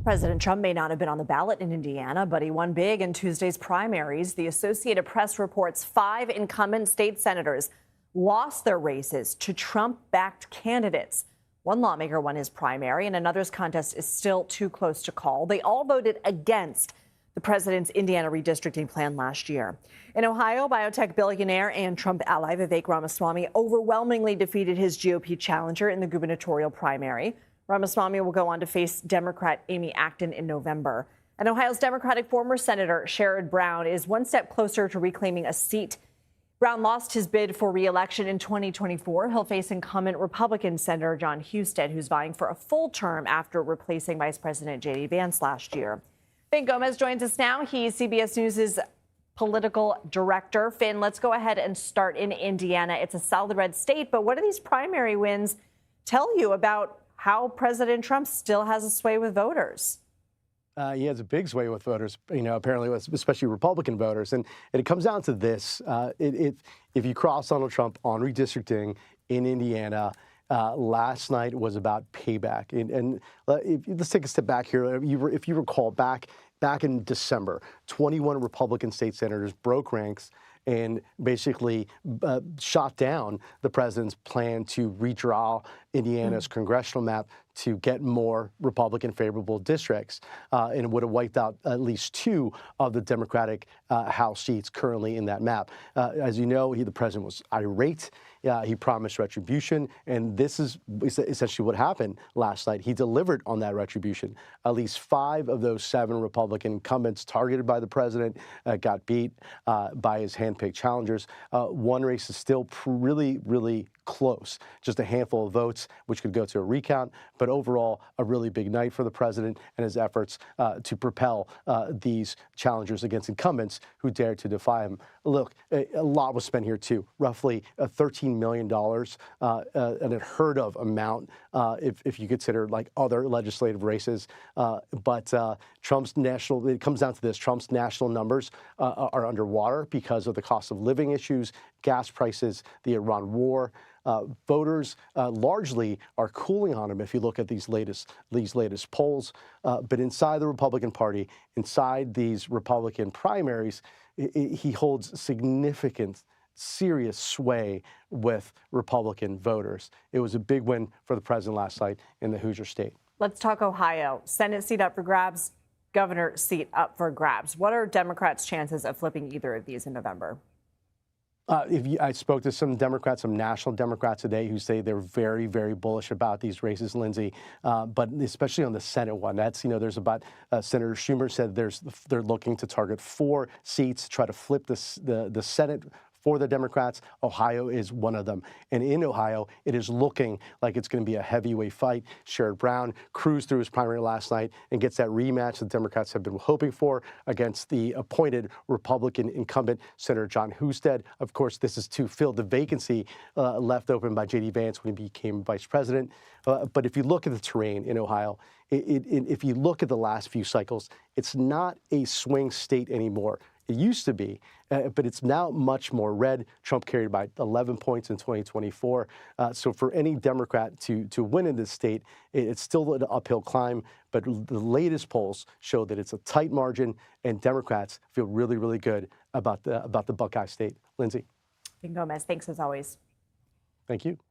President Trump may not have been on the ballot in Indiana, but he won big in Tuesday's primaries. The Associated Press reports 5 incumbent state senators lost their races to Trump-backed candidates. One lawmaker won his primary, and another's contest is still too close to call. They all voted against the president's Indiana redistricting plan last year. In Ohio, biotech billionaire and Trump ally Vivek Ramaswamy overwhelmingly defeated his GOP challenger in the gubernatorial primary. Ramaswamy will go on to face Democrat Amy Acton in November. And Ohio's Democratic former Senator Sherrod Brown is one step closer to reclaiming a seat. Brown lost his bid for re-election in 2024. He'll face incumbent Republican Senator Jon Husted, who's vying for a full term after replacing Vice President J.D. Vance last year. Fin Gómez joins us now. He's CBS News' political director. Fin, let's go ahead and start in Indiana. It's a solid red state, but what do these primary wins tell you about how President Trump still has a sway with voters? He has a big sway with voters, apparently, especially Republican voters. And it comes down to this. If you cross Donald Trump on redistricting in Indiana, last night was about payback. Let's take a step back here. If you recall, back in December, 21 Republican state senators broke ranks and basically shot down the president's plan to redraw Indiana's congressional map to get more Republican favorable districts, and it would have wiped out at least 2 of the Democratic House seats currently in that map. As you know, the president was irate. He promised retribution, and this is essentially what happened last night. He delivered on that retribution. At least 5 of those 7 Republican incumbents targeted by the president got beat by his handpicked challengers. One race is still really, really close, just a handful of votes, which could go to a recount. But overall, a really big night for the president and his efforts to propel these challengers against incumbents who dared to defy him. Look, a lot was spent here, too, roughly $13 million, an unheard of amount if you consider like other legislative races. But it comes down to this. Trump's national numbers are underwater because of the cost of living issues, gas prices, the Iran war. Voters largely are cooling on him if you look at these latest polls. But inside the Republican Party, inside these Republican primaries, he holds significant, serious sway with Republican voters. It was a big win for the president last night in the Hoosier state. Let's talk Ohio. Senate seat up for grabs, governor seat up for grabs. What are Democrats' chances of flipping either of these in November? I spoke to some Democrats, some national Democrats today who say they're very, very bullish about these races, Lindsay, but especially on the Senate one. That's, there's about Senator Schumer said they're looking to target 4 seats, try to flip the Senate for the Democrats. Ohio is one of them. And in Ohio, it is looking like it's going to be a heavyweight fight. Sherrod Brown cruised through his primary last night and gets that rematch the Democrats have been hoping for against the appointed Republican incumbent, Senator Jon Husted. Of course, this is to fill the vacancy left open by J.D. Vance when he became vice president. But if you look at the terrain in Ohio, if you look at the last few cycles, it's not a swing state anymore. It used to be, but it's now much more red. Trump carried by 11 points in 2024. So for any Democrat to win in this state, it's still an uphill climb. But the latest polls show that it's a tight margin, and Democrats feel really, really good about the Buckeye state. Lindsay. Fin Gómez, thanks as always. Thank you.